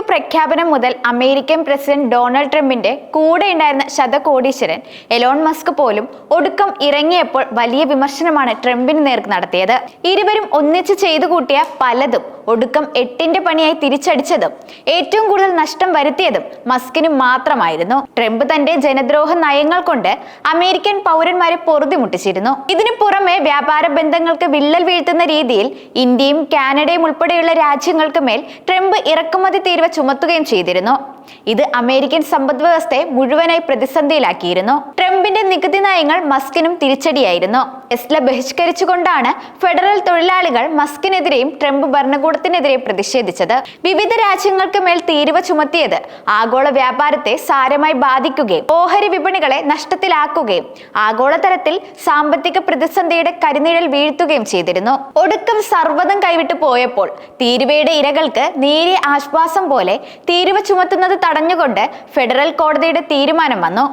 പ്രഖ്യാപനം മുതൽ American president Donald ട്രംപിന്റെ കൂടെ ഉണ്ടായിരുന്ന ശതകോടീശ്വരൻ എലോൺ മസ്ക് പോലും ഒടുക്കം ഇറങ്ങിയപ്പോൾ വലിയ വിമർശനമാണ് ട്രംപിന് നേർക്ക് നടത്തിയത്. ഇരുവരും ഒന്നിച്ച് ചെയ്തു കൂട്ടിയ പലതും ഒടുക്കം എട്ടിന്റെ പണിയായി തിരിച്ചടിച്ചതും ഏറ്റവും കൂടുതൽ നഷ്ടം വരുത്തിയതും മസ്കിന് മാത്രമായിരുന്നു. ട്രംപ് തന്റെ ജനദ്രോഹ നയങ്ങൾ കൊണ്ട് അമേരിക്കൻ പൗരന്മാരെ പൊറുതിമുട്ടിച്ചിരുന്നു. ഇതിനു പുറമെ വ്യാപാര ബന്ധങ്ങൾക്ക് വിള്ളൽ വീഴ്ത്തുന്ന രീതിയിൽ ഇന്ത്യയും കാനഡയും ഉൾപ്പെടെയുള്ള രാജ്യങ്ങൾക്ക് മേൽ ട്രംപ് ഇറക്കുമതി തീരുവ ചുമത്തുകയും ചെയ്തിരുന്നു. ഇത് അമേരിക്കൻ സമ്പദ് വ്യവസ്ഥയെ മുഴുവനായി പ്രതിസന്ധിയിലാക്കിയിരുന്നു. ട്രംപിന്റെ നികുതി നയങ്ങൾ മസ്കിനും തിരിച്ചടിയായിരുന്നു. ടെസ്ല ബഹിഷ്കരിച്ചുകൊണ്ടാണ് ഫെഡറൽ തൊഴിലാളികൾ മസ്കിനെതിരെയും ട്രംപ് ഭരണകൂടത്തിനെതിരെയും പ്രതിഷേധിച്ചത്. വിവിധ രാജ്യങ്ങൾക്ക് മേൽ തീരുവ ചുമത്തിയത് ആഗോള വ്യാപാരത്തെ സാരമായി ബാധിക്കുകയും ഓഹരി വിപണികളെ നഷ്ടത്തിലാക്കുകയും ആഗോളതലത്തിൽ സാമ്പത്തിക പ്രതിസന്ധിയുടെ കരിനിഴൽ വീഴ്ത്തുകയും ചെയ്തിരുന്നു. ഒടുക്കം സർവ്വതം കൈവിട്ടു പോയപ്പോൾ തീരുവയുടെ ഇരകൾക്ക് നേരിയ ആശ്വാസം പോലെ തീരുവ ചുമത്തുന്നത് തടഞ്ഞുകൊണ്ട് ഫെഡറൽ കോടതിയുടെ തീരുമാനം വന്നു.